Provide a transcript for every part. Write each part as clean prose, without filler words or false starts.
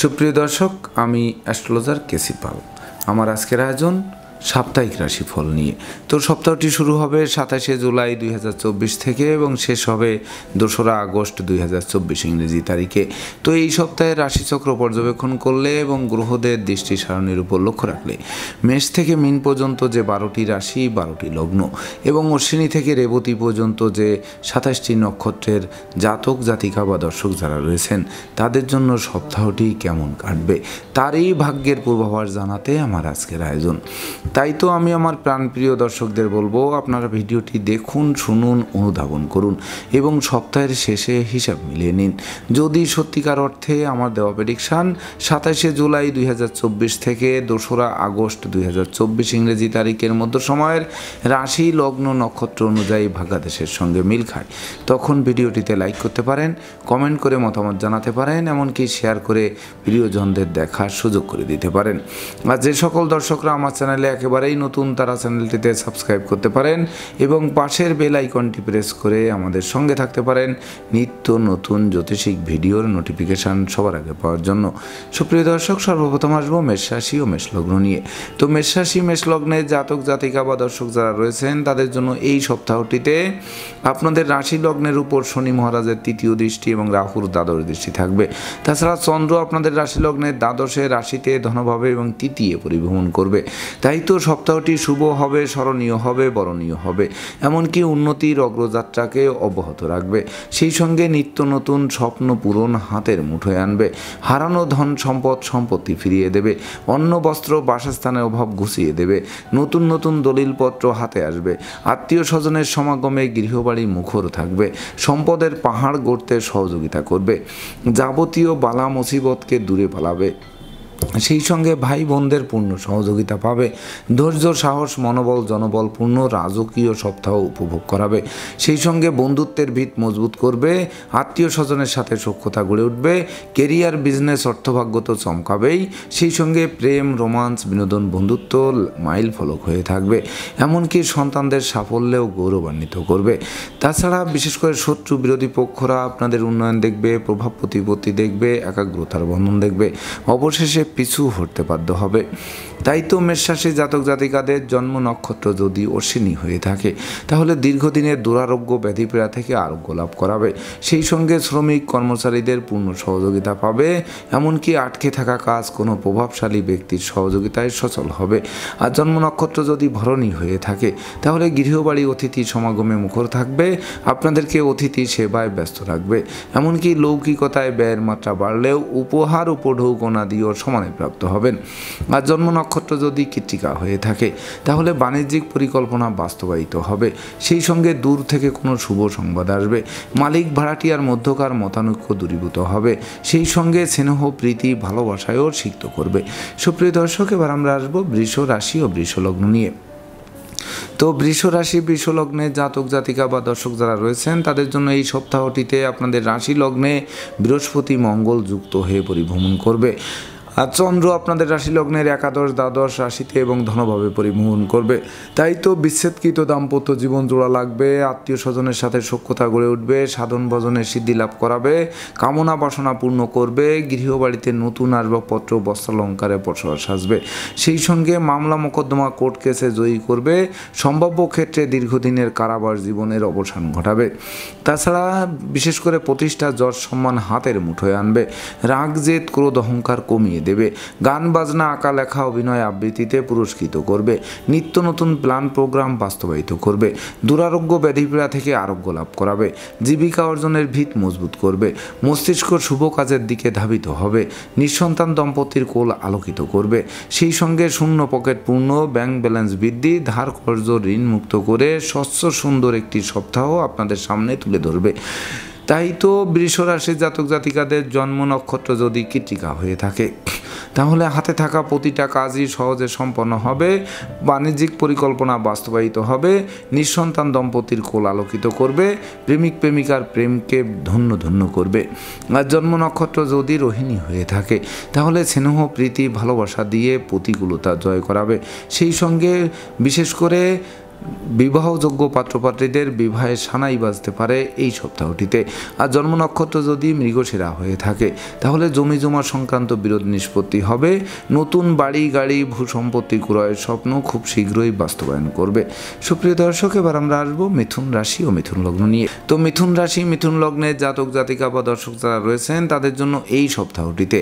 সুপ্রিয় দর্শক, আমি অ্যাস্ট্রোলজার কেসি পাল। আমার আজকের আয়োজন সাপ্তাহিক রাশিফল নিয়ে। তো সপ্তাহটি শুরু হবে 27শে জুলাই 2024 থেকে এবং শেষ হবে 2রা আগস্ট 2024 ইংরেজি তারিখে। তো এই সপ্তাহে রাশিচক্র পর্যবেক্ষণ করলে এবং গ্রহদের দৃষ্টি সারণীর উপর লক্ষ্য রাখলে মেষ থেকে মীন পর্যন্ত যে 12টি রাশি, 12টি লগ্ন এবং অশ্বিনী থেকে রেবতী পর্যন্ত যে 27টি নক্ষত্রের জাতক জাতিকা বা দর্শক যারা রয়েছেন তাদের জন্য সপ্তাহটি কেমন কাটবে তারই ভাগ্যের পূর্বাভাস জানাতে আমার আজকের আয়োজন। তাই তো আমি আমার প্রাণপ্রিয় দর্শকদের বলবো, আপনারা ভিডিওটি দেখুন, শুনুন, অনুধাবন করুন এবং সপ্তাহের শেষে হিসাব মিলিয়ে নিন। যদি সত্যিকার অর্থে আমার দেওয়া প্রেডিকশান 27শে জুলাই 2024 থেকে 2রা আগস্ট 2024 ইংরেজি তারিখের মধ্য সময়ের রাশি, লগ্ন, নক্ষত্র অনুযায়ী ভাগ্যাদেশের সঙ্গে মিল খায়, তখন ভিডিওটিতে লাইক করতে পারেন, কমেন্ট করে মতামত জানাতে পারেন, এমনকি শেয়ার করে প্রিয়জনদের দেখার সুযোগ করে দিতে পারেন। আর যে সকল দর্শকরা আমার চ্যানেলে একেবারেই নতুন তারা চ্যানেলটিতে সাবস্ক্রাইব করতে পারেন এবং পাশের বেল আইকনটি প্রেস করে আমাদের সঙ্গে থাকতে পারেন নিত্য নতুন জ্যোতিষিক ভিডিওর নোটিফিকেশান সবার আগে পাওয়ার জন্য। সুপ্রিয় দর্শক, সর্বপ্রথম আসবো মেষ রাশি ও মেষ লগ্ন নিয়ে। তো মেষ রাশি, মেষ লগ্নের জাতক জাতিকা বা দর্শক যারা রয়েছেন তাদের জন্য এই সপ্তাহটিতে আপনাদের রাশি লগ্নের উপর শনি মহারাজের তৃতীয় দৃষ্টি এবং রাহুর দ্বাদশ দৃষ্টি থাকবে। তাছাড়া চন্দ্র আপনাদের রাশি লগ্নের দ্বাদশে রাশিতে ধনভাবে এবং তৃতীয় পরিভ্রমণ করবে। তাই তো সপ্তাহটি শুভ হবে, স্মরণীয় হবে, বরণীয় হবে, এমনকি উন্নতির অগ্রযাত্রাকে অব্যাহত রাখবে। সেই সঙ্গে নিত্য নতুন স্বপ্ন পূরণ হাতের মুঠোয় আনবে। হারানো ধন সম্পত্তি ফিরিয়ে দেবে। অন্ন বস্ত্র বাসস্থানের অভাব ঘুষিয়ে দেবে। নতুন নতুন দলিলপত্র হাতে আসবে। আত্মীয় স্বজনের সমাগমে গৃহবাড়ি মুখর থাকবে। সম্পদের পাহাড় গড়তে সহযোগিতা করবে। যাবতীয় বালা মুসিবতকে দূরে পালাবে। সেই সঙ্গে ভাই বোনদের পূর্ণ সহযোগিতা পাবে। ধৈর্য, সাহস, মনোবল, জনবলপূর্ণ রাজকীয় সপ্তাহ উপভোগ করাবে। সেই সঙ্গে বন্ধুত্বের ভিত মজবুত করবে। আত্মীয় স্বজনের সাথে সখ্যতা গড়ে উঠবে। কেরিয়ার, বিজনেস, অর্থভাগ্য তো চমকাবেই। সেই সঙ্গে প্রেম, রোমান্স, বিনোদন, বন্ধুত্ব মাইল ফলক হয়ে থাকবে। এমনকি সন্তানদের সাফল্যেও গৌরবান্বিত করবে। তাছাড়া বিশেষ করে শত্রু বিরোধী পক্ষরা আপনাদের উন্নয়ন দেখবে, প্রভাব প্রতিপত্তি দেখবে, একাগ্রতার বন্ধন দেখবে। অবশেষে পিছু হতে বাধ্য হবে। তাই তো মেষ রাশি জাতক জাতিকাদের জন্ম নক্ষত্র যদি অশ্বিনী হয়ে থাকে তাহলে দীর্ঘদিনের দুরারোগ্য ব্যাধিপীড়া থেকে আরোগ্য লাভ করাবে। সেই সঙ্গে শ্রমিক কর্মচারীদের পূর্ণ সহযোগিতা পাবে। এমনকি আটকে থাকা কাজ কোনো প্রভাবশালী ব্যক্তির সহযোগিতায় সচল হবে। আর জন্ম নক্ষত্র যদি ভরণী হয়ে থাকে তাহলে গৃহবাড়ি অতিথি সমাগমে মুখর থাকবে। আপনাদেরকে অতিথি সেবায় ব্যস্ত রাখবে। এমনকি লৌকিকতায় ব্যয়ের মাত্রা বাড়লেও উপহার উপঢৌকনা দিয়েও সমানে প্রাপ্ত হবেন। আর জন্ম নক্ষত্র যদি কৃত্তিকা হয়ে থাকে তাহলে বাণিজ্যিক পরিকল্পনা বাস্তবায়িত হবে। সেই সঙ্গে দূর থেকে কোনো শুভ সংবাদ আসবে। মালিক ভাড়াটিয়ার মধ্যকার মতানৈক্য দূরীভূত হবে। সেই সঙ্গে স্নেহ, প্রীতি, ভালোবাসায়ও সিক্ত করবে। সুপ্রিয় দর্শক, এবার আমরা আসবো বৃষ রাশি ও বৃষ লগ্ন নিয়ে। তো বৃষ রাশি, বৃষ লগ্নে জাতক জাতিকা বা দর্শক যারা রয়েছেন তাদের জন্য এই সপ্তাহটিতে আপনাদের রাশি লগ্নে বৃহস্পতি মঙ্গল যুক্ত হয়ে পরিভ্রমণ করবে। আর চন্দ্র আপনাদের রাশি লগ্নের একাদশ, দ্বাদশ রাশিতে এবং ধনভাবে পরিভ্রমণ করবে। তাই তো বিচ্ছেদকৃত দাম্পত্য জীবন জোড়া লাগবে। আত্মীয় স্বজনের সাথে সখ্যতা গড়ে উঠবে। সাধন ভজনের সিদ্ধি লাভ করাবে। কামনা বাসনা পূর্ণ করবে। গৃহবাড়িতে নতুন আসবাবপত্র, বস্ত্রালঙ্কারে বসবাস আসবে। সেই সঙ্গে মামলা মোকদ্দমা, কোর্ট কেসে জয়ী করবে। সম্ভাব্য ক্ষেত্রে দীর্ঘদিনের কারাবাস জীবনের অবসান ঘটাবে। তাছাড়া বিশেষ করে প্রতিষ্ঠা, যশ, সম্মান হাতের মুঠোয় আনবে। রাগ, জেদ, ক্রোধ, অহংকার কমিয়ে দেবে। গান বাজনা, আঁকা লেখা, অভিনয় আবৃত্তিতে পুরস্কৃত করবে। নিত্য নতুন প্ল্যান প্রোগ্রাম বাস্তবায়িত করবে। দুরারোগ্য ব্যাধিপীড়া থেকে আরোগ্য লাভ করাবে। জীবিকা অর্জনের ভিত মজবুত করবে। মস্তিষ্ক শুভ কাজের দিকে ধাবিত হবে। নিঃসন্তান দম্পতির কোল আলোকিত করবে। সেই সঙ্গে শূন্য পকেট পূর্ণ, ব্যাংক ব্যালেন্স বৃদ্ধি, ধার কর্জ ঋণ মুক্ত করে স্বচ্ছ সুন্দর একটি সপ্তাহ আপনাদের সামনে তুলে ধরবে। তাই তো বৃষ রাশির জাতক জাতিকাদের জন্ম নক্ষত্র যদি কৃত্তিকা হয়ে থাকে তাহলে হাতে থাকা প্রতিটা কাজই সহজে সম্পন্ন হবে। বাণিজ্যিক পরিকল্পনা বাস্তবায়িত হবে। নিঃসন্তান দম্পতির কোল আলোকিত করবে। প্রেমিক প্রেমিকার প্রেমকে ধন্য করবে। আর জন্ম নক্ষত্র যদি রোহিণী হয়ে থাকে তাহলে স্নেহ, প্রীতি, ভালোবাসা দিয়ে প্রতিকূলতা জয় করাবে। সেই সঙ্গে বিশেষ করে বিবাহযোগ্য পাত্রপাত্রীদের বিবাহের সানাই বাজতে পারে এই সপ্তাহটিতে। আর জন্ম নক্ষত্র যদি মৃগশিরা হয়ে থাকে তাহলে জমি জমা সংক্রান্ত বিরোধ নিষ্পত্তি হবে। নতুন বাড়ি গাড়ি ভূসম্পত্তি ক্রয়ের স্বপ্ন খুব শীঘ্রই বাস্তবায়ন করবে। সুপ্রিয় দর্শক, এবার আমরা আসবো মিথুন রাশি ও মিথুন লগ্ন নিয়ে। তো মিথুন রাশি মিথুন লগ্নের জাতক জাতিকা বা দর্শক যারা রয়েছেন তাদের জন্য এই সপ্তাহটিতে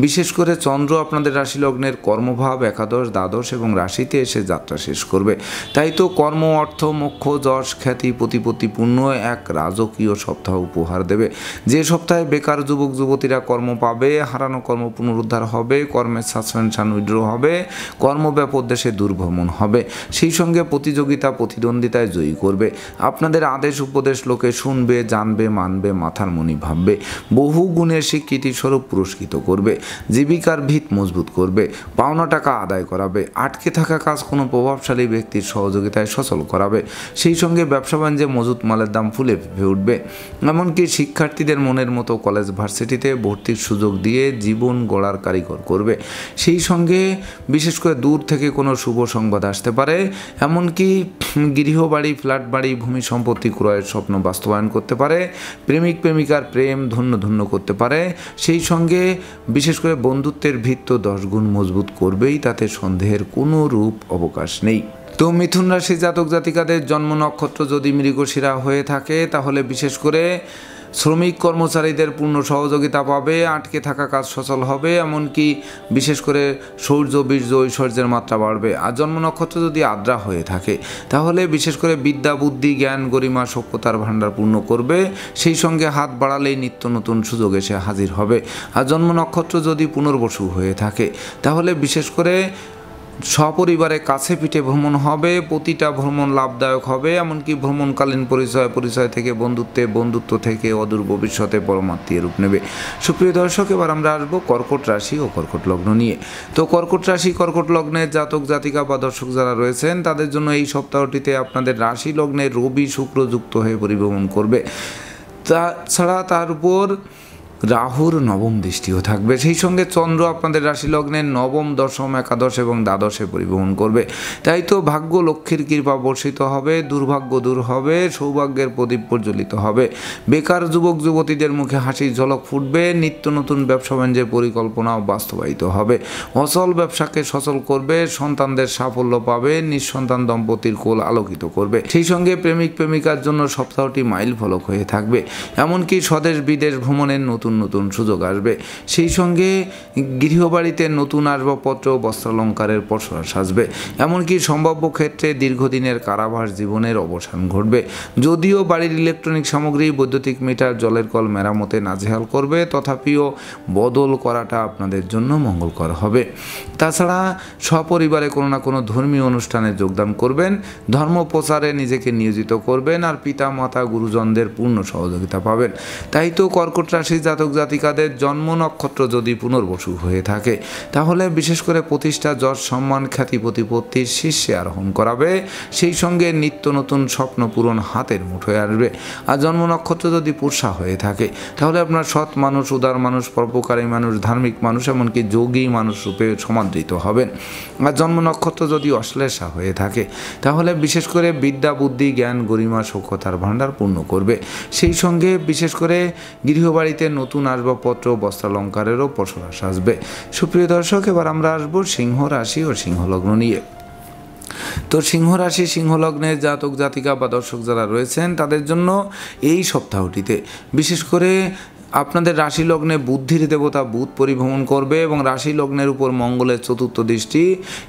বিশেষ করে চন্দ্র আপনাদের রাশি লগ্নের কর্মভাব একাদশ দ্বাদশ এবং রাশিতে এসে যাত্রা শেষ করবে। তাই তো কর্ম অর্থ মোক্ষ যশ খ্যাতি প্রতিপত্তিপূর্ণ এক রাজকীয় সপ্তাহ উপহার দেবে। যে সপ্তাহে বেকার যুবক যুবতীরা কর্ম পাবে, হারানো কর্ম পুনরুদ্ধার হবে, কর্মের সাসপেনশন উইথড্র হবে, কর্মব্যাপক দেশে দূরভ্রমণ হবে, সেই সঙ্গে প্রতিযোগিতা প্রতিদ্বন্দ্বিতায় জয়ী করবে। আপনাদের আদেশ উপদেশ লোকে শুনবে, জানবে, মানবে, মাথার মনি ভাববে, বহু গুণের স্বীকৃতি স্বরূপ পুরস্কৃত করবে, জীবিকার ভিত মজবুত করবে, পাওনা টাকা আদায় করাবে, আটকে থাকা কাজ কোনো প্রভাবশালী ব্যক্তির সহযোগিতায় সচল করাবে, সেই সঙ্গে ব্যবসা বাণিজ্যে মজুত মালের দাম ফুলে ফেঁপে উঠবে। এমনকি শিক্ষার্থীদের মনের মতো কলেজ ভার্সিটিতে ভর্তির সুযোগ দিয়ে জীবন গড়ার কারিগর করবে। সেই সঙ্গে বিশেষ করে দূর থেকে কোনো শুভ সংবাদ আসতে পারে। এমনকি গৃহবাড়ি ফ্ল্যাট বাড়ি ভূমি সম্পত্তি ক্রয়ের স্বপ্ন বাস্তবায়ন করতে পারে। প্রেমিক প্রেমিকার প্রেম ধন্য ধন্য করতে পারে। সেই সঙ্গে বিশেষ করে বন্ধুত্বের ভিত্ত 10 গুণ মজবুত করবেই, তাতে সন্দেহের কোনো রূপ অবকাশ নেই। তো মিথুন রাশি জাতক জাতিকাদের জন্ম নক্ষত্র যদি মৃগশিরা হয়ে থাকে তাহলে বিশেষ করে শ্রমিক কর্মচারীদের পূর্ণ সহযোগিতা পাবে, আটকে থাকা কাজ সচল হবে, এমনকি বিশেষ করে শৌর্য বীর্য ঐশ্বর্যের মাত্রা বাড়বে। আর জন্ম নক্ষত্র যদি আদ্রা হয়ে থাকে তাহলে বিশেষ করে বিদ্যা বুদ্ধি জ্ঞান গরিমা সভ্যতার ভাণ্ডার পূর্ণ করবে। সেই সঙ্গে হাত বাড়ালেই নিত্য নতুন সুযোগ এসে হাজির হবে। আর জন্ম নক্ষত্র যদি পুনর্বসু হয়ে থাকে তাহলে বিশেষ করে সপরিবারে কাছে পিঠে ভ্রমণ হবে, প্রতিটা ভ্রমণ লাভদায়ক হবে, এমনকি ভ্রমণকালীন পরিচয় থেকে বন্ধুত্ব থেকে অদূর ভবিষ্যতে পরমাত্মীয় রূপ নেবে। সুপ্রিয় দর্শক, এবার আমরা আসবো কর্কট রাশি ও কর্কট লগ্ন নিয়ে। তো কর্কট রাশি কর্কট লগ্নের জাতক জাতিকা বা দর্শক যারা রয়েছেন তাদের জন্য এই সপ্তাহটিতে আপনাদের রাশি লগ্নে রবি শুক্র যুক্ত হয়ে পরিভ্রমণ করবে। তাছাড়া তার উপর রাহুর নবম দৃষ্টিও থাকবে। সেই সঙ্গে চন্দ্র আপনাদের রাশি লগ্নের নবম দশম একাদশ এবং দ্বাদশে পরিভ্রমণ করবে। তাই তো ভাগ্য লক্ষ্মীর কৃপা বর্ষিত হবে, দুর্ভাগ্য দূর হবে, সৌভাগ্যের প্রদীপ প্রজ্বলিত হবে, বেকার যুবক যুবতীদের মুখে হাসির ঝলক ফুটবে, নিত্য নতুন ব্যবসা বাণিজ্যের পরিকল্পনাও বাস্তবায়িত হবে, অচল ব্যবসাকে সচল করবে, সন্তানদের সাফল্য পাবে, নিঃসন্তান দম্পতির কোল আলোকিত করবে। সেই সঙ্গে প্রেমিক প্রেমিকার জন্য সপ্তাহটি মাইল ফলক হয়ে থাকবে। এমনকি স্বদেশ বিদেশ ভ্রমণের নতুন নতুন সুযোগ আসবে। সেই সঙ্গে গৃহবাড়িতে নতুন আসবাবপত্র বস্ত্রালঙ্কারের পসরা সাজবে। এমনকি সম্ভাব্য ক্ষেত্রে দীর্ঘদিনের কারাবাস জীবনের অবসান ঘটবে। যদিও বাড়ির ইলেকট্রনিক সামগ্রী বৈদ্যুতিক মিটার জলের কল মেরামতে নাজেহাল করবে, তথাপিও বদল করাটা আপনাদের জন্য মঙ্গলকর হবে। তাছাড়া সপরিবারে কোনো না কোনো ধর্মীয় অনুষ্ঠানে যোগদান করবেন, ধর্ম প্রচারে নিজেকে নিয়োজিত করবেন, আর পিতা মাতা গুরুজনদের পূর্ণ সহযোগিতা পাবেন। তাই তো কর্কট রাশি জাতক জাতিকাদের জন্ম নক্ষত্র যদি পুনর্বসু হয়ে থাকে তাহলে বিশেষ করে প্রতিষ্ঠা যশ সম্মান খ্যাতি প্রতিপত্তির শীর্ষে আরোহণ করাবে। সেই সঙ্গে নিত্য নতুন স্বপ্ন পূরণ হাতের মুঠোয় আসবে। আর জন্ম নক্ষত্র যদি পুরসা হয়ে থাকে তাহলে আপনার সৎ মানুষ, উদার মানুষ, পরোপকারী মানুষ, ধার্মিক মানুষ, এমনকি যোগী মানুষ রূপে সমাদৃত হবেন। আর জন্ম নক্ষত্র যদি অশ্লেষা হয়ে থাকে তাহলে বিশেষ করে বিদ্যা বুদ্ধি জ্ঞান গরিমা সক্ষতার ভাণ্ডার পূর্ণ করবে। সেই সঙ্গে বিশেষ করে গৃহবাড়িতে নতুন আসবাবপত্র বস্ত্রালঙ্কারেরও পসরা সাজবে। সুপ্রিয় দর্শক, এবার আমরা আসবো সিংহ রাশি ও সিংহ লগ্ন নিয়ে। তো সিংহ রাশি সিংহ লগ্নের জাতক জাতিকা বা দর্শক যারা রয়েছেন তাদের জন্য এই সপ্তাহটিতে বিশেষ করে আপনাদের রাশি লগ্নে বুদ্ধির দেবতা বুধ পরিভ্রমণ করবে এবং রাশি লগ্নের উপর মঙ্গলের চতুর্থ দৃষ্টি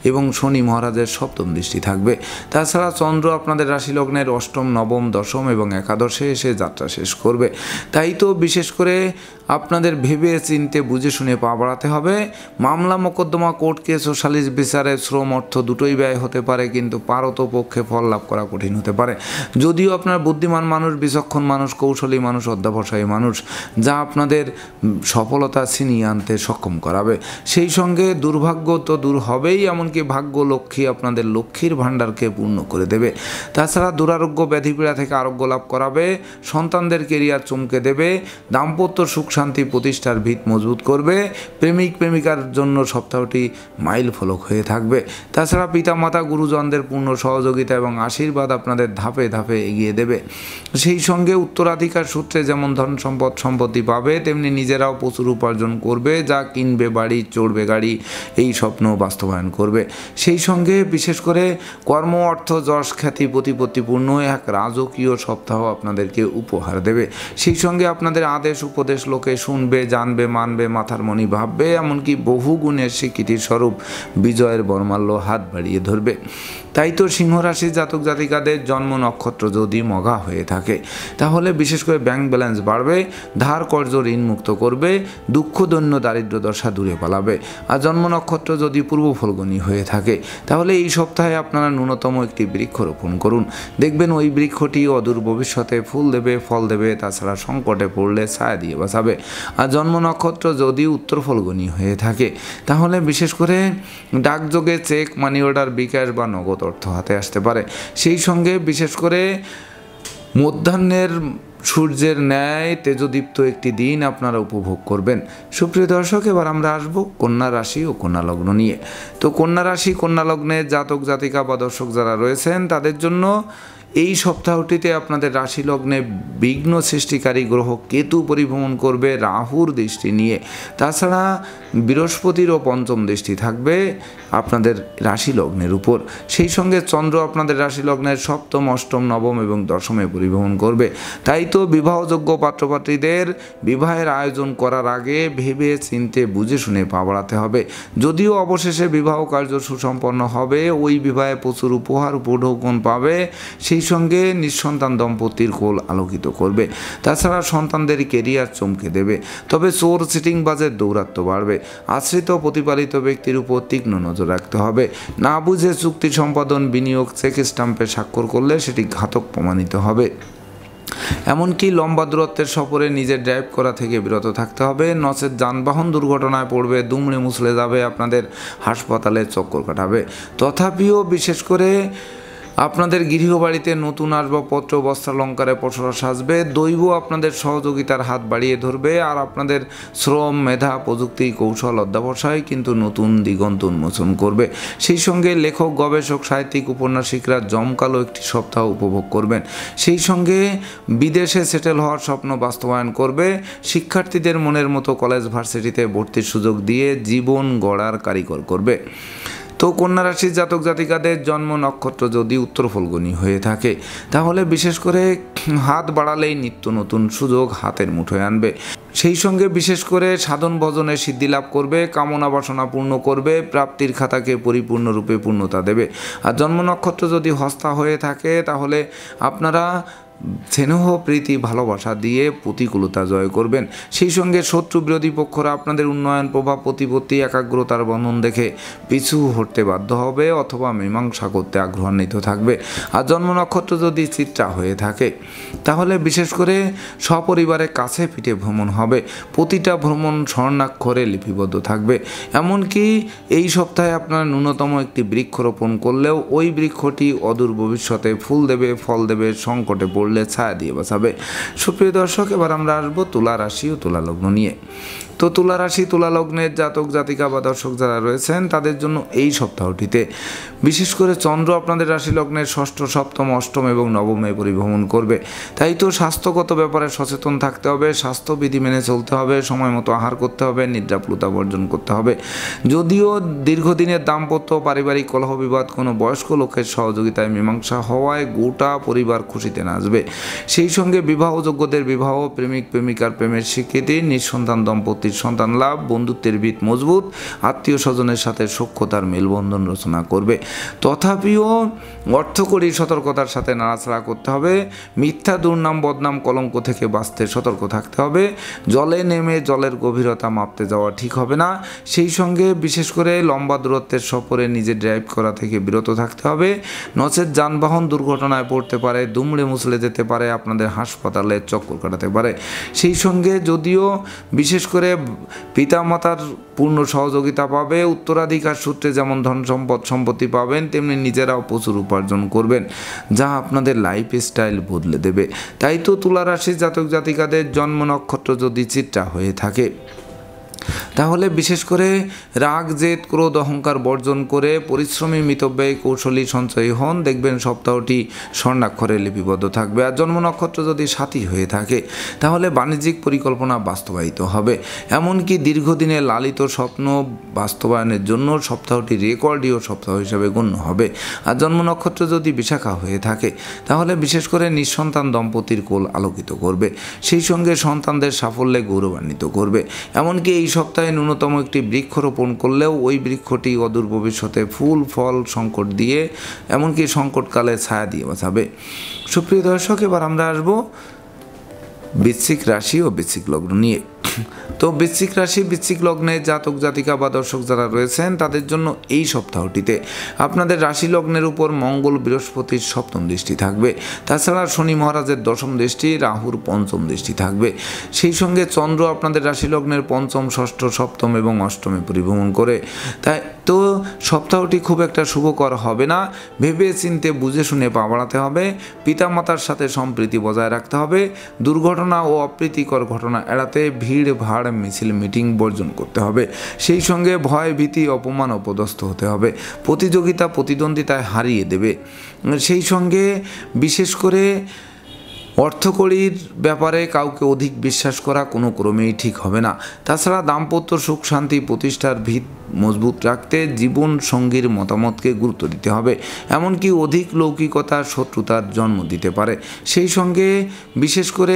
এবং শনি মহারাজের সপ্তম দৃষ্টি থাকবে। তাছাড়া চন্দ্র আপনাদের রাশি লগ্নের অষ্টম নবম দশম এবং একাদশে এসে যাত্রা শেষ করবে। তাই তো বিশেষ করে আপনাদের ভেবে চিনতে বুঝে শুনে পা বাড়াতে হবে। মামলা মোকদ্দমা কোর্ট কেস ও সালিশ বিচারে শ্রম অর্থ দুটোই ব্যয় হতে পারে, কিন্তু পারতপক্ষে ফল লাভ করা কঠিন হতে পারে। যদিও আপনার বুদ্ধিমান মানুষ, বিচক্ষণ মানুষ, কৌশলী মানুষ, অধ্যাবসায়ী মানুষ, যা আপনাদের সফলতা ছিনিয়ে আনতে সক্ষম করাবে। সেই সঙ্গে দুর্ভাগ্য তো দূর হবেই, এমনকি ভাগ্য লক্ষ্মী আপনাদের লক্ষ্মীর ভাণ্ডারকে পূর্ণ করে দেবে। তাছাড়া দুরারোগ্য ব্যাধিপীড়া থেকে আরোগ্য লাভ করাবে, সন্তানদের কেরিয়ার চমকে দেবে, দাম্পত্য সুখ শান্তি প্রতিষ্ঠার ভিত মজবুত করবে, প্রেমিক প্রেমিকার জন্য সপ্তাহটি মাইল ফলক হয়ে থাকবে। তাছাড়া পিতামাতা গুরুজনদের পূর্ণ সহযোগিতা এবং আশীর্বাদ আপনাদের ধাপে ধাপে এগিয়ে দেবে। সেই সঙ্গে উত্তরাধিকার সূত্রে যেমন ধন সম্পত্তি পাবে, তেমনি নিজেরাও প্রচুর উপার্জন করবে, যা কিনবে বাড়ি, চড়বে গাড়ি, এই স্বপ্ন বাস্তবায়ন করবে। সেই সঙ্গে বিশেষ করে কর্ম, অর্থ, যশ, খ্যাতি, প্রতিপত্তিপূর্ণ এক রাজকীয় সপ্তাহ আপনাদেরকে উপহার দেবে। সেই সঙ্গে আপনাদের আদেশ উপদেশ লোকে শুনবে, জানবে, মানবে, মাথার মণি ভাববে, এমনকি বহু গুণের স্বীকৃতির স্বরূপ বিজয়ের বর্মাল্য হাত বাড়িয়ে ধরবে। তাই তো সিংহ রাশির জাতক জাতিকাদের জন্ম নক্ষত্র যদি মঘা হয়ে থাকে, তাহলে বিশেষ করে ব্যাংক ব্যালেন্স বাড়বে, ধার কর্জ ঋণ মুক্ত করবে, দুঃখ দৈন্য দারিদ্র দশা দূরে পালাবে। আর জন্ম নক্ষত্র যদি পূর্ব ফলগুনি হয়ে থাকে, তাহলে এই সপ্তাহে আপনারা ন্যূনতম একটি বৃক্ষ রোপণ করুন। দেখবেন ওই বৃক্ষটি অদূর ভবিষ্যতে ফুল দেবে, ফল দেবে, তাছাড়া সংকটে পড়লে ছায়া দিয়ে বাঁচাবে। আর জন্ম নক্ষত্র যদি উত্তর ফলগুনি হয়ে থাকে, তাহলে বিশেষ করে ডাকযোগে চেক, মানি অর্ডার, বিকাশ বা নগদ অর্থ হাতে আসতে পারে। সেই সঙ্গে বিশেষ করে মধ্যাহ্নের সূর্যের ন্যায় তেজদীপ্ত একটি দিন আপনারা উপভোগ করবেন। সুপ্রিয় দর্শক, এবার আমরা আসবো কন্যা রাশি ও কন্যা লগ্ন নিয়ে। তো কন্যা রাশি, কন্যা লগ্নের জাতক জাতিকা বা দর্শক যারা রয়েছেন, তাদের জন্য এই সপ্তাহটিতে আপনাদের রাশি লগ্নে বিঘ্ন সৃষ্টিকারী গ্রহ কেতু পরিভ্রমণ করবে রাহুর দৃষ্টি নিয়ে। তাছাড়া বৃহস্পতিরও পঞ্চম দৃষ্টি থাকবে আপনাদের রাশি লগ্নের উপর। সেই সঙ্গে চন্দ্র আপনাদের রাশি লগ্নের সপ্তম, অষ্টম, নবম এবং দশমে পরিভ্রমণ করবে। তাই তো বিবাহযোগ্য পাত্রপাত্রীদের বিবাহের আয়োজন করার আগে ভেবে চিনতে বুঝে শুনে পা বাড়াতে হবে। যদিও অবশেষে বিবাহ কার্য সুসম্পন্ন হবে, ওই বিবাহে প্রচুর উপহার উপঢৌকন পাবে, সেই সঙ্গে নিঃসন্তান দম্পতির কোল আলোকিত করবে। তাছাড়া সন্তানদের কেরিয়ার চমকে দেবে। তবে চোর চিটিংবাজের দৌরাত্ম্য বাড়বে। আশ্রিত প্রতিপালিত ব্যক্তির উপর তীক্ষ্ণ নজর রাখতে হবে। না বুঝে চুক্তি সম্পাদন, বিনিয়োগ, চেক স্ট্যাম্পে স্বাক্ষর করলে সেটি ঘাতক প্রমাণিত হবে। এমনকি লম্বা দূরত্বের সফরে নিজের ড্রাইভ করা থেকে বিরত থাকতে হবে, নচেত যানবাহন দুর্ঘটনায় পড়বে, দুমড়ে মুছলে যাবে, আপনাদের হাসপাতালে চক্কর কাটাবে। তথাপিও বিশেষ করে আপনাদের গৃহবাড়িতে নতুন আসবাবপত্র, বস্ত্রালঙ্কারে পসরা সাজবে, দৈব আপনাদের সহযোগিতার হাত বাড়িয়ে ধরবে, আর আপনাদের শ্রম, মেধা, প্রযুক্তি, কৌশল অধ্যবসায় কিন্তু নতুন দিগন্ত উন্মোচন করবে। সেই সঙ্গে লেখক, গবেষক, সাহিত্যিক, উপন্যাসিকরা জমকালো একটি সপ্তাহ উপভোগ করবেন। সেই সঙ্গে বিদেশে সেটেল হওয়ার স্বপ্ন বাস্তবায়ন করবে। শিক্ষার্থীদের মনের মতো কলেজ, ভার্সিটিতে ভর্তির সুযোগ দিয়ে জীবন গড়ার কারিগর করবে। তো কন্যা রাশির জাতক জাতিকাদের জন্ম নক্ষত্র যদি উত্তর ফলগুনি হয়ে থাকে, তাহলে বিশেষ করে হাত বাড়ালেই নিত্য নতুন সুযোগ হাতের মুঠোয় আনবে। সেই সঙ্গে বিশেষ করে সাধন ভজনে সিদ্ধি লাভ করবে, কামনা বাসনা পূর্ণ করবে, প্রাপ্তির খাতাকে পরিপূর্ণরূপে পূর্ণতা দেবে। আর জন্ম নক্ষত্র যদি হস্তা হয়ে থাকে, তাহলে আপনারা স্নেহ, প্রীতি, ভালোবাসা দিয়ে প্রতিকূলতা জয় করবেন। সেই সঙ্গে শত্রু বিরোধী পক্ষরা আপনাদের উন্নয়ন, প্রভাব, প্রতিপত্তি, একাগ্রতার বন্ধন দেখে পিছু হটতে বাধ্য হবে অথবা মীমাংসা করতে আগ্রহান্বিত থাকবে। আর জন্ম নক্ষত্র যদি চিত্রা হয়ে থাকে, তাহলে বিশেষ করে সপরিবারে কাছে পিঠে ভ্রমণ হবে। প্রতিটা ভ্রমণ স্বর্ণাক্ষরে লিপিবদ্ধ থাকবে। এমনকি এই সপ্তাহে আপনারা ন্যূনতম একটি বৃক্ষ রোপণ করলেও ওই বৃক্ষটি অদূর ভবিষ্যতে ফুল দেবে, ফল দেবে, সংকটে পড়লে ছায়া দিয়ে বাঁচাবে। সুপ্রিয় দর্শক, এবার আমরা আসবো তুলা রাশি ও তুলা লগ্ন নিয়ে। তো তুলা রাশি, তুলা লগ্নের জাতক জাতিকা বা দর্শক যারা রয়েছেন, তাদের জন্য এই সপ্তাহটিতে বিশেষ করে চন্দ্র আপনাদের রাশি লগ্নের ষষ্ঠ, সপ্তম, অষ্টম এবং নবমে পরিভ্রমণ করবে। তাই তো স্বাস্থ্যগত ব্যাপারে সচেতন থাকতে হবে, স্বাস্থ্যবিধি মেনে চলতে হবে, সময় মতো আহার করতে হবে, নিদ্রাপ্লুতা বর্জন করতে হবে। যদিও দীর্ঘদিনের দাম্পত্য, পারিবারিক কলহ বিবাদ কোনো বয়স্ক লোকের সহযোগিতায় মীমাংসা হওয়ায় গোটা পরিবার খুশিতে নাচবে। সেই সঙ্গে বিবাহযোগ্যদের বিবাহ, প্রেমিক প্রেমিকার প্রেমের স্বীকৃতি, নিঃসন্তান দম্পতি সম্পত্তির সন্তান লাভ, বন্ধুত্বের ভিত মজবুত, আত্মীয় স্বজনের সাথে সখ্যতার মেলবন্ধন রচনা করবে। তথাপিও অর্থকরী সতর্কতার সাথে নাড়াচাড়া করতে হবে। মিথ্যা, দুর্নাম, বদনাম, কলঙ্ক থেকে বাঁচতে সতর্ক থাকতে হবে। জলে নেমে জলের গভীরতা মাপতে যাওয়া ঠিক হবে না। সেই সঙ্গে বিশেষ করে লম্বা দূরত্বের সফরে নিজে ড্রাইভ করা থেকে বিরত থাকতে হবে, নচেত যানবাহন দুর্ঘটনায় পড়তে পারে, দুমড়ে মুচড়ে যেতে পারে, আপনাদের হাসপাতালে চক্কর কাটাতে পারে। সেই সঙ্গে যদিও বিশেষ করে পিতামাতার পূর্ণ সহযোগিতা পাবে, উত্তরাধিকার সূত্রে যেমন ধন সম্পত্তি পাবেন, তেমনি নিজেরাও প্রচুর উপার্জন করবেন, যা আপনাদের লাইফ স্টাইল বদলে দেবে। তাই তো তুলা রাশির জাতক জাতিকাদের জন্ম নক্ষত্র যদি চিত্রা হয়ে থাকে, তাহলে বিশেষ করে রাগ, জেদ, ক্রোধ, অহংকার বর্জন করে পরিশ্রমী, মিতব্যয়ী, কৌশলী সঞ্চয়ী হন। দেখবেন সপ্তাহটি স্বর্ণাক্ষরে লিপিবদ্ধ থাকবে। আর জন্ম নক্ষত্র যদি সাথী হয়ে থাকে, তাহলে বাণিজ্যিক পরিকল্পনা বাস্তবায়িত হবে। এমনকি দীর্ঘদিনের লালিত স্বপ্ন বাস্তবায়নের জন্য সপ্তাহটি রেকর্ডীয় সপ্তাহ হিসাবে গণ্য হবে। আর জন্ম নক্ষত্র যদি বিশাখা হয়ে থাকে, তাহলে বিশেষ করে নিঃসন্তান দম্পতির কোল আলোকিত করবে। সেই সঙ্গে সন্তানদের সাফল্যে গৌরবান্বিত করবে। এমনকি এই সপ্তাহে ন্যূনতম একটি বৃক্ষরোপণ করলেও ওই বৃক্ষটি অদূর ভবিষ্যতে ফুল, ফল, সংকট দিয়ে, এমনকি সংকটকালে ছায়া দিয়ে বাঁচাবে। সুপ্রিয় দর্শক, এবার আমরা আসবো বৃশ্চিক রাশি ও বৃশ্চিক লগ্ন নিয়ে। তো বৃশ্চিক রাশি, বৃশ্চিক লগ্নে জাতক জাতিকা বা দর্শক যারা রয়েছেন, তাদের জন্য এই সপ্তাহটিতে আপনাদের রাশি লগ্নের উপর মঙ্গল, বৃহস্পতির সপ্তম দৃষ্টি থাকবে। তাছাড়া শনি মহারাজের দশম দৃষ্টি, রাহুর পঞ্চম দৃষ্টি থাকবে। সেই সঙ্গে চন্দ্র আপনাদের রাশি লগ্নের পঞ্চম, ষষ্ঠ, সপ্তম এবং অষ্টমে পরিভ্রমণ করে। তাই তো সপ্তাহটি খুব একটা শুভকর হবে না। ভেবে চিন্তে বুঝে শুনে পা বাড়াতে হবে। পিতামাতার সাথে সম্প্রীতি বজায় রাখতে হবে। দুর্ঘটনা ও অপ্রীতিকর ঘটনা এড়াতে ভিড় ভাড়, মিছিল, মিটিং বর্জন করতে হবে। সেই সঙ্গে ভয়, ভীতি, অপমান, অপদস্থ হতে হবে। প্রতিযোগিতা, প্রতিদ্বন্দ্বিতায় হারিয়ে দেবে। সেই সঙ্গে বিশেষ করে অর্থকড়ির ব্যাপারে কাউকে অধিক বিশ্বাস করা কোনো ক্রমেই ঠিক হবে না। তাছাড়া দাম্পত্য সুখ শান্তি প্রতিষ্ঠার ভিত মজবুত রাখতে জীবন সঙ্গীর মতামতকে গুরুত্ব দিতে হবে। এমনকি অধিক লৌকিকতা শত্রুতার জন্ম দিতে পারে। সেই সঙ্গে বিশেষ করে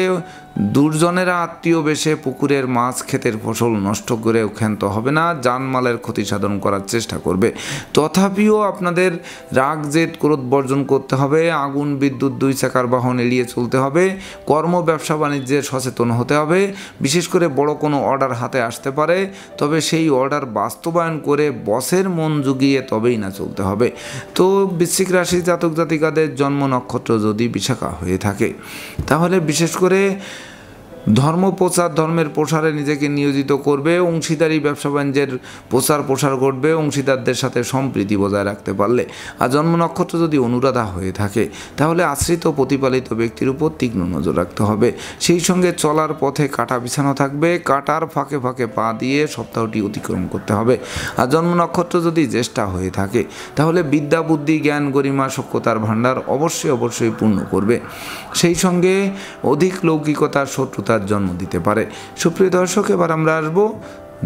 দুর্জনেরা আত্মীয় বেশে পুকুরের মাছ, ক্ষেতের ফসল নষ্ট করেও ক্ষান্ত হবে না, জানমালের ক্ষতি সাধন করার চেষ্টা করবে। তথাপিও আপনাদের রাগ, জেদ, ক্রোধ বর্জন করতে হবে। আগুন, বিদ্যুৎ, দুই চাকার বাহন এড়িয়ে চলতে হবে। কর্ম, ব্যবসা বাণিজ্যে সচেতন হতে হবে। বিশেষ করে বড় কোনো অর্ডার হাতে আসতে পারে, তবে সেই অর্ডার বাস্তবায়ন করে বসের মন জুগিয়ে তবেই না চলতে হবে। তো বৃশ্চিক রাশির জাতক জাতিকাদের জন্ম নক্ষত্র যদি বিশাখা হয়ে থাকে, তাহলে বিশেষ করে ধর্ম প্রচার, ধর্মের প্রসারে নিজেকে নিয়োজিত করবে। অংশীদারি ব্যবসা বাণিজ্যের প্রসার ঘটবে অংশীদারদের সাথে সম্প্রীতি বজায় রাখতে পারলে। আর জন্ম নক্ষত্র যদি অনুরাধা হয়ে থাকে, তাহলে আশ্রিত প্রতিপালিত ব্যক্তির উপর তীক্ষ্ণ নজর রাখতে হবে। সেই সঙ্গে চলার পথে কাঁটা বিছানো থাকবে। কাঁটার ফাঁকে ফাঁকে পা দিয়ে সপ্তাহটি অতিক্রম করতে হবে। আর জন্ম নক্ষত্র যদি জ্যেষ্ঠা হয়ে থাকে, তাহলে বিদ্যা, বুদ্ধি, জ্ঞান, গরিমা, সখ্যতার ভাণ্ডার অবশ্যই পূর্ণ করবে। সেই সঙ্গে অধিক লৌকিকতার শত্রুতার জন্ম দিতে পারে। সুপ্রিয় দর্শক, এবার আমরা আসবো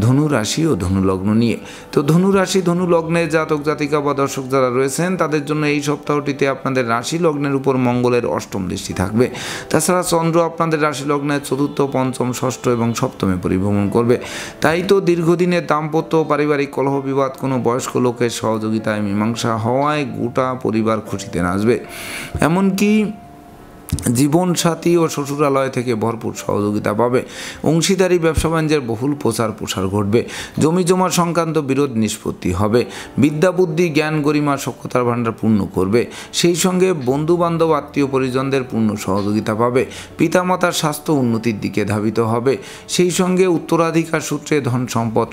ধনু রাশি ও ধনু লগ্ন নিয়ে। তো ধনু রাশি, ধনু লগ্নে জাতক জাতিকা বা দর্শক যারা রয়েছেন, তাদের জন্য এই সপ্তাহটিতে আপনাদের রাশি লগ্নের উপর মঙ্গলের অষ্টম দৃষ্টি থাকবে। তাছাড়া চন্দ্র আপনাদের রাশি লগ্নের চতুর্থ, পঞ্চম, ষষ্ঠ এবং সপ্তমে পরিভ্রমণ করবে। তাই তো দীর্ঘদিনের দাম্পত্য, পারিবারিক কলহ বিবাদ কোনো বয়স্ক লোকের সহযোগিতায় মীমাংসা হওয়ায় গোটা পরিবার খুশিতে নাচবে। এমনকি জীবনসাথী ও শ্বশুরালয় থেকে ভরপুর সহযোগিতা পাবে। অংশীদারি ব্যবসা বাণিজ্যের বহুল প্রসার ঘটবে। জমি জমা সংক্রান্ত বিরোধ নিষ্পত্তি হবে। বিদ্যা, বুদ্ধি, জ্ঞান, গরিমা, সখ্যতার ভাণ্ডার পূর্ণ করবে। সেই সঙ্গে বন্ধু বান্ধব, আত্মীয় পরিজনদের পূর্ণ সহযোগিতা পাবে। পিতামাতার স্বাস্থ্য উন্নতির দিকে ধাবিত হবে। সেই সঙ্গে উত্তরাধিকার সূত্রে ধন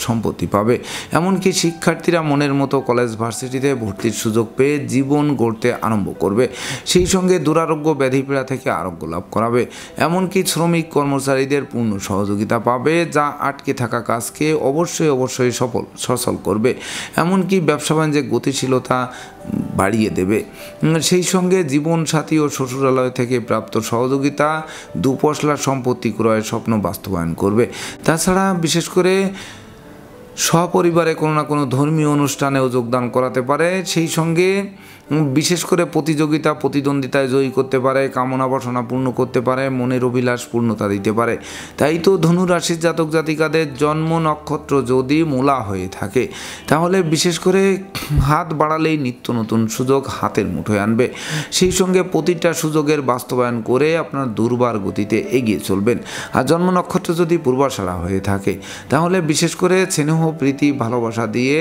সম্পত্তি পাবে। এমনকি শিক্ষার্থীরা মনের মতো কলেজ, ভার্সিটিতে ভর্তির সুযোগ পেয়ে জীবন গড়তে আরম্ভ করবে। সেই সঙ্গে দুরারোগ্য, ব্যাধিপীড়া থেকে আরোগ্য লাভ করাবে। এমনকি শ্রমিক কর্মচারীদের পূর্ণ সহযোগিতা পাবে, যা আটকে থাকা কাজকে অবশ্যই সচল করবে। এমনকি ব্যবসা বাণিজ্যে গতিশীলতা বাড়িয়ে দেবে। সেই সঙ্গে জীবনসাথী ও শ্বশুরালয় থেকে প্রাপ্ত সহযোগিতা দুপশলা সম্পত্তি ক্রয়ের স্বপ্ন বাস্তবায়ন করবে। তাছাড়া বিশেষ করে সপরিবারে কোনো না কোনো ধর্মীয় অনুষ্ঠানেও যোগদান করাতে পারে। সেই সঙ্গে বিশেষ করে প্রতিযোগিতা প্রতিদ্বন্দ্বিতায় জয়ী করতে পারে, কামনা বাসনা পূর্ণ করতে পারে, মনের অভিলাষ পূর্ণতা দিতে পারে। তাই তো ধনু রাশির জাতক জাতিকাদের জন্ম নক্ষত্র যদি মূলা হয়ে থাকে তাহলে বিশেষ করে হাত বাড়ালেই নিত্য নতুন সুযোগ হাতের মুঠোয় আনবে। সেই সঙ্গে প্রতিটা সুযোগের বাস্তবায়ন করে আপনার দুর্বার গতিতে এগিয়ে চলবেন। আর জন্ম নক্ষত্র যদি পূর্বাষাঢ়া হয়ে থাকে তাহলে বিশেষ করে স্নেহ প্রীতি ভালোবাসা দিয়ে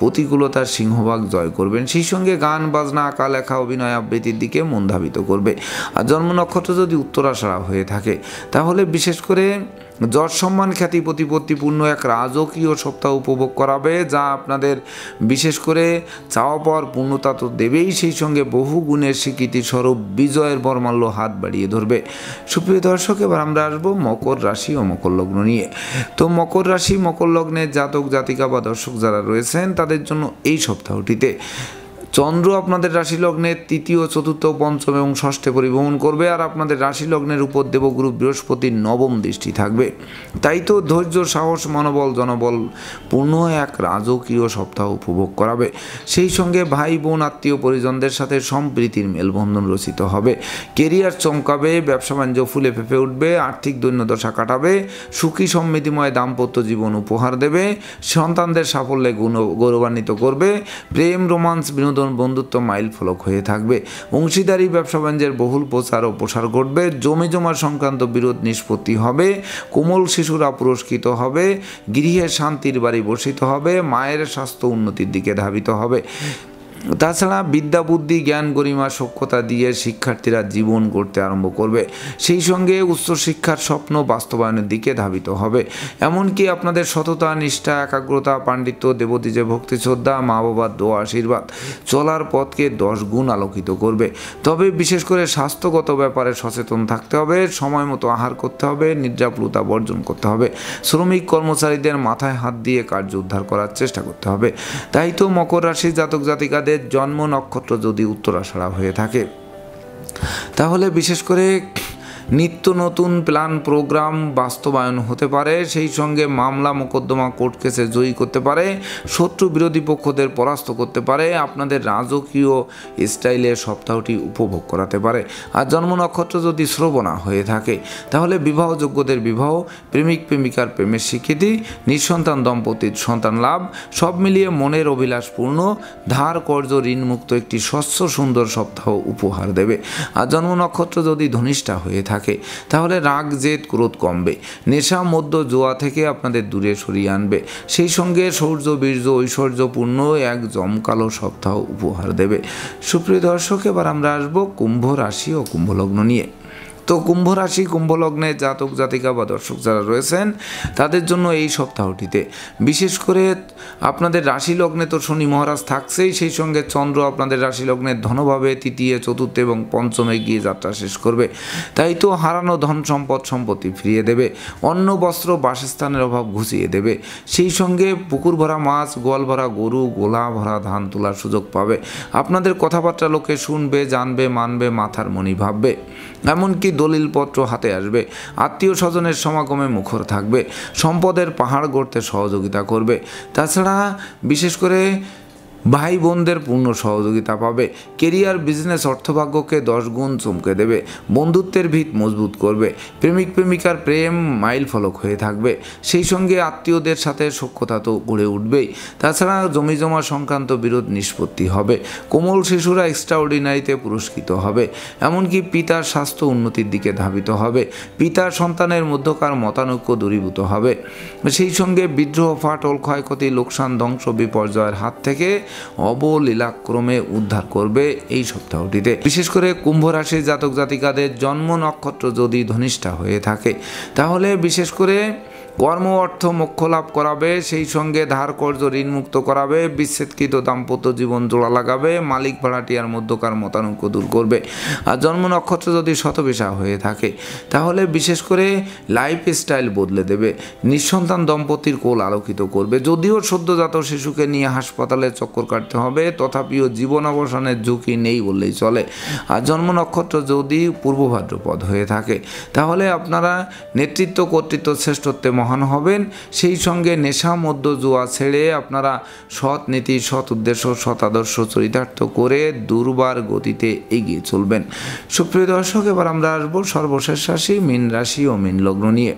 প্রতিকূলতার সিংহভাগ জয় করবেন। সেই সঙ্গে গান বাজনা আঁকা লেখা অভিনয় আবৃত্তির দিকে মন ধাবিত করবে। আর জন্ম নক্ষত্র যদি উত্তরাষাঢ়া হয়ে থাকে তাহলে বিশেষ করে যশ সম্মান খ্যাতি প্রতিপত্তিপূর্ণ এক রাজকীয় সপ্তাহ উপভোগ করাবে, যা আপনাদের বিশেষ করে চাওয়া পাওয়ার পূর্ণতা তো দেবেই, সেই সঙ্গে বহু গুণের স্বীকৃতি স্বরূপ বিজয়ের বরমাল্য হাত বাড়িয়ে ধরবে। সুপ্রিয় দর্শক, এবার আমরা আসবো মকর রাশি ও মকর লগ্ন নিয়ে। তো মকর রাশি মকর লগ্নের জাতক জাতিকা বা দর্শক যারা রয়েছেন তাদের জন্য এই সপ্তাহটিতে চন্দ্র আপনাদের রাশি লগ্নের তৃতীয় চতুর্থ পঞ্চম এবং ষষ্ঠে পরিভ্রমণ করবে, আর আপনাদের রাশি লগ্নের উপর দেবগুরু বৃহস্পতির নবম দৃষ্টি থাকবে। তাই তো ধৈর্য সাহস মনোবল জনবল পূর্ণ এক রাজকীয় সপ্তাহ উপভোগ করাবে। সেই সঙ্গে ভাই বোন আত্মীয় পরিজনদের সাথে সম্প্রীতির মেলবন্ধন রচিত হবে। কেরিয়ার চমকাবে, ব্যবসা বাণিজ্য ফুলে ফেঁপে উঠবে, আর্থিক দৈন্যদশা কাটাবে, সুখী সমৃদ্ধিময় দাম্পত্য জীবন উপহার দেবে, সন্তানদের সাফল্যে গৌরবান্বিত করবে, প্রেম রোমান্স বিনোদন বন্ধুত্ব মাইল ফলক হয়ে থাকবে। অংশীদারি ব্যবসা বাণিজ্যের বহুল প্রচার ও প্রসার ঘটবে, জমি জমা সংক্রান্ত বিরোধ নিষ্পত্তি হবে, কোমল শিশুরা পুরস্কৃত হবে, গৃহে শান্তির বাড়ি বর্ষিত হবে, মায়ের স্বাস্থ্য উন্নতির দিকে ধাবিত হবে। তাছাড়া বিদ্যা বুদ্ধি জ্ঞান গরিমা সক্ষতা দিয়ে শিক্ষার্থীরা জীবন গড়তে আরম্ভ করবে। সেই সঙ্গে উচ্চশিক্ষার স্বপ্ন বাস্তবায়নের দিকে ধাবিত হবে। এমনকি আপনাদের সততা নিষ্ঠা একাগ্রতা পাণ্ডিত্য দেবতীজে ভক্তি শ্রদ্ধা মা বাবার দোয়া আশীর্বাদ চলার পথকে 10 গুণ আলোকিত করবে। তবে বিশেষ করে স্বাস্থ্যগত ব্যাপারে সচেতন থাকতে হবে, সময় মতো আহার করতে হবে, নিদ্রাপ্লুতা বর্জন করতে হবে, শ্রমিক কর্মচারীদের মাথায় হাত দিয়ে কার্য উদ্ধার করার চেষ্টা করতে হবে। তাই তো মকর রাশির জাতক জাতিকাদের জন্ম নক্ষত্র যদি উত্তরাষাঢ়া হয়ে থাকে তাহলে বিশেষ করে নিত্য নতুন প্ল্যান প্রোগ্রাম বাস্তবায়ন হতে পারে। সেই সঙ্গে মামলা মোকদ্দমা কোর্ট কেসে জয়ী করতে পারে, শত্রু বিরোধী পক্ষদের পরাস্ত করতে পারে, আপনাদের রাজকীয় স্টাইলে সপ্তাহটি উপভোগ করাতে পারে। আর জন্ম নক্ষত্র যদি শ্রবণা হয়ে থাকে তাহলে বিবাহযোগ্যদের বিবাহ, প্রেমিক প্রেমিকার প্রেমের স্বীকৃতি, নিঃসন্তান দম্পতির সন্তান লাভ, সব মিলিয়ে মনের অভিলাষ পূর্ণ, ধার কর্য ঋণমুক্ত একটি স্বচ্ছ সুন্দর সপ্তাহ উপহার দেবে। আর জন্ম নক্ষত্র যদি ধনিষ্ঠা হয়ে থাকে তাহলে রাগ জেদ ক্রোধ কমবে, নেশা মদ্য জোয়া থেকে আপনাদের দূরে সরিয়ে আনবে। সেই সঙ্গে শৌর্য বীর্য ঐশ্বর্যপূর্ণ এক জমকালো সপ্তাহ উপহার দেবে। সুপ্রিয় দর্শক, এবার আমরা আসবো কুম্ভ রাশি ও কুম্ভ লগ্ন নিয়ে। তো কুম্ভ রাশি কুম্ভ লগ্নের জাতক জাতিকা বা দর্শক যারা রয়েছেন তাদের জন্য এই সপ্তাহটিতে বিশেষ করে আপনাদের রাশি লগ্নে তো শনি মহারাজ থাকছেই, সেই সঙ্গে চন্দ্র আপনাদের রাশি লগ্নের ধনভাবে তৃতীয় চতুর্থ এবং পঞ্চমে গিয়ে যাত্রা শেষ করবে। তাই তো হারানো ধন সম্পদ সম্পত্তি ফিরিয়ে দেবে, অন্ন বস্ত্র বাসস্থানের অভাব ঘুচিয়ে দেবে। সেই সঙ্গে পুকুর ভরা মাছ, গোয়াল ভরা গরু, গোলা ভরা ধান তোলার সুযোগ পাবে। আপনাদের কথাবার্তা লোকে শুনবে, জানবে, মানবে, মাথার মণি ভাববে। এমনকি দলিলপত্র হাতে আসবে, আত্মীয় স্বজনের সমাগমে মুখর থাকবে, সম্পদের পাহাড় গড়তে সহযোগিতা করবে। তাছাড়া বিশেষ করে ভাই বোনদের পূর্ণ সহযোগিতা পাবে। কেরিয়ার বিজনেস অর্থভাগ্যকে 10 গুণ চমকে দেবে, বন্ধুত্বের ভিত মজবুত করবে, প্রেমিক প্রেমিকার প্রেম মাইল ফলক হয়ে থাকবে। সেই সঙ্গে আত্মীয়দের সাথে সখ্যতা তো গড়ে উঠবেই। তাছাড়া জমি জমা সংক্রান্ত বিরোধ নিষ্পত্তি হবে, কোমল শিশুরা এক্সট্রাঅর্ডিনারিতে পুরস্কৃত হবে, এমনকি পিতার স্বাস্থ্য উন্নতির দিকে ধাবিত হবে, পিতা সন্তানের মধ্যকার মতানৈক্য দূরীভূত হবে। সেই সঙ্গে বিদ্রোহ ফাটল ক্ষয়ক্ষতি লোকসান ধ্বংস বিপর্যয়ের হাত থেকে অবলীলাক্রমে উদ্ধার করবে এই সপ্তাহটিতে। বিশেষ করে কুম্ভ রাশির জাতক জাতিকাদের জন্ম নক্ষত্র যদি ধনিষ্ঠা হয়ে থাকে তাহলে বিশেষ করে কর্ম অর্থ মোক্ষ লাভ করাবে, সেই সঙ্গে ধার কর্য ঋণমুক্ত করাবে, বিচ্ছেদকৃত দাম্পত্য জীবন জোড়া লাগাবে, মালিক ভাড়াটিয়ার মধ্যকার মতানৈক্য দূর করবে। আর জন্ম নক্ষত্র যদি শতবিশা হয়ে থাকে তাহলে বিশেষ করে লাইফ স্টাইল বদলে দেবে, নিঃসন্তান দম্পতির কোল আলোকিত করবে। যদিও সদ্যজাত শিশুকে নিয়ে হাসপাতালে চক্কর কাটতে হবে, তথাপিও জীবন অবসানের ঝুঁকি নেই বললেই চলে। আর জন্ম নক্ষত্র যদি পূর্ব ভাদ্রপদ হয়ে থাকে তাহলে আপনারা নেতৃত্ব কর্তৃত্ব শ্রেষ্ঠত্বে মহান হবেন। সেই সঙ্গে নেশা মদ্য জুয়া ছেড়ে আপনারা সৎ নীতি, সৎ উদ্দেশ্য, সৎ আদর্শ চরিতার্থ করে দুর্বার গতিতে এগিয়ে চলবেন। সুপ্রিয় দর্শক, এবার আমরা আসবো সর্বশেষ রাশি মীন রাশি ও মীন লগ্ন নিয়ে।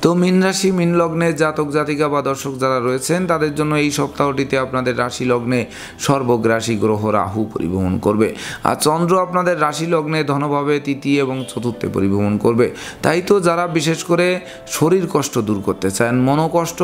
তো মীন রাশি মীন লগ্নে জাতক জাতিকা বা দর্শক যারা রয়েছেন তাদের জন্য এই সপ্তাহটিতে আপনাদের রাশি লগ্নে সর্বগ্রাসী গ্রহ রাহু পরিভ্রমণ করবে, আর চন্দ্র আপনাদের রাশি লগ্নে ধনভাবে তৃতীয় এবং চতুর্থে পরিভ্রমণ করবে। তাই তো যারা বিশেষ করে শরীর কষ্ট দূর করতে চান, মনোকষ্ট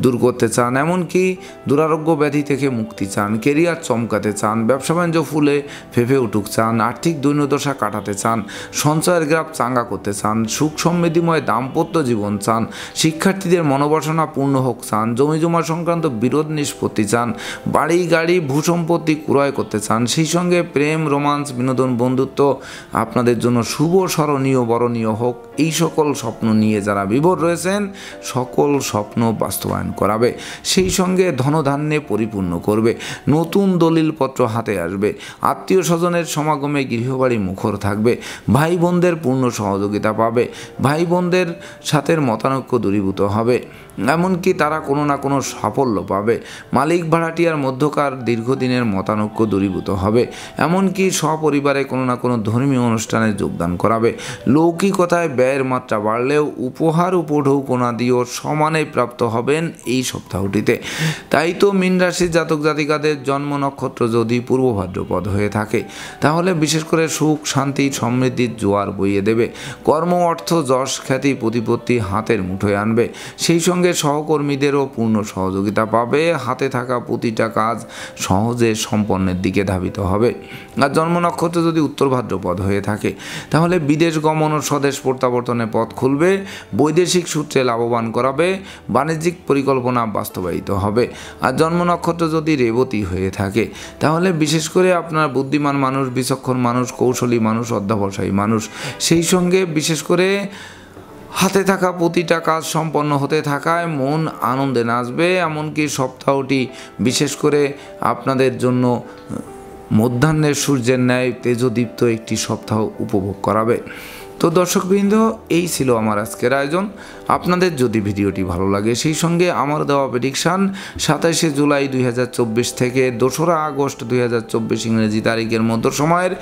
দূর করতে চান, এমনকি দুরারোগ্য ব্যাধি থেকে মুক্তি চান, কেরিয়ার চমকাতে চান, ব্যবসা বাণিজ্য ফুলে ফেঁপে উঠুক চান, আর্থিক দৈন্যদশা কাটাতে চান, সঞ্চয়ের গ্রাফ চাঙ্গা করতে চান, সুখ সমৃদ্ধিময় দাম্পত্য জীবন চান, শিক্ষার্থীদের মনোবাসনা পূর্ণ হোক চান, জমিজমা সংক্রান্ত বিরোধ নিষ্পত্তি চান, বাড়ি গাড়ি ভূসম্পত্তি ক্রয় করতে চান, সেই সঙ্গে প্রেম রোমান্স বিনোদন বন্ধুত্ব আপনাদের জন্য শুভ স্মরণীয় বরণীয় হোক, এই সকল স্বপ্ন নিয়ে যারা বিভোর রয়েছেন সকল স্বপ্ন বাস্তবায়ন করাবে। সেই সঙ্গে ধনধান্যে পরিপূর্ণ করবে, নতুন দলিলপত্র হাতে আসবে, আত্মীয় স্বজনের সমাগমে গৃহবাড়ি মুখর থাকবে, ভাই বোনদের পূর্ণ সহযোগিতা পাবে, ভাই বোনদের সাথে মতানৈক্য দূরীভূত হবে, এমনকি তারা কোনো না কোনো সাফল্য পাবে, মালিক ভাড়াটিয়ার মধ্যকার দীর্ঘদিনের মতানৈক্য দূরীভূত হবে, এমনকি সপরিবারে কোনো না কোনো ধর্মীয় অনুষ্ঠানে যোগদান করাবে। লৌকিকতায় ব্যয়ের মাত্রা বাড়লেও উপহার উপঢৌকনা দিয়েও সমানে প্রাপ্ত হবেন এই সপ্তাহটিতে। তাই তো মীন রাশির জাতক জাতিকাদের জন্ম নক্ষত্র যদি পূর্ব ভাদ্রপদ হয়ে থাকে তাহলে বিশেষ করে সুখ শান্তি সমৃদ্ধির জোয়ার বইয়ে দেবে, কর্ম অর্থ যশ খ্যাতি প্রতিপত্তি হাতের মুঠোয় আনবে, সেই সঙ্গে সহকর্মীদেরও পূর্ণ সহযোগিতা পাবে, হাতে থাকা প্রতিটা কাজ সহজে সম্পন্নের দিকে ধাবিত হবে। আর জন্ম নক্ষত্র যদি উত্তর ভাদ্রপদ হয়ে থাকে তাহলে বিদেশ গমন ও স্বদেশ প্রত্যাবর্তনের পথ খুলবে, বৈদেশিক সূত্রে লাভবান করাবে, বাণিজ্যিক পরিকল্পনা বাস্তবায়িত হবে। আর জন্ম নক্ষত্র যদি রেবতী হয়ে থাকে তাহলে বিশেষ করে আপনার বুদ্ধিমান মানুষ, বিচক্ষণ মানুষ, কৌশলী মানুষ, অধ্যবসায়ী মানুষ, সেই সঙ্গে বিশেষ করে হাতে থাকা প্রতিটা কাজ সম্পন্ন হতে থাকায় মন আনন্দে নাচবে, এমনকি সপ্তাহটি বিশেষ করে আপনাদের জন্য মধ্যাহ্নের সূর্যের ন্যায় তেজদীপ্ত একটি সপ্তাহ উপভোগ করাবে। তো দর্শকবৃন্দ, এই ছিল আমার আজকের আয়োজন। আপনাদের যদি ভিডিওটি ভালো লাগে সেই সঙ্গে আমার দেওয়া প্রেডিকশান 27শে জুলাই 2024 থেকে 2রা আগস্ট 2024 ইংরেজি তারিখের মধ্যে সময়ের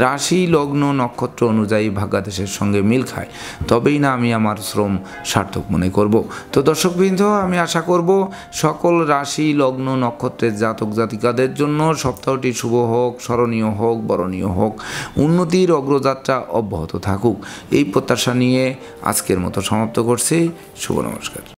রাশি লগ্ন নক্ষত্র অনুযায়ী ভাগ্যাদেশের সঙ্গে মিল খায়, তবেই না আমি আমার শ্রম সার্থক মনে করব। তো দর্শকবৃন্দ, আমি আশা করব সকল রাশি লগ্ন নক্ষত্রের জাতক জাতিকাদের জন্য সপ্তাহটি শুভ হোক, স্মরণীয় হোক, বরণীয় হোক, উন্নতির অগ্রযাত্রা অব্যাহত থাকুক, এই প্রত্যাশা নিয়ে আজকের মতো সমাপ্ত করছি। শুভ নমস্কার।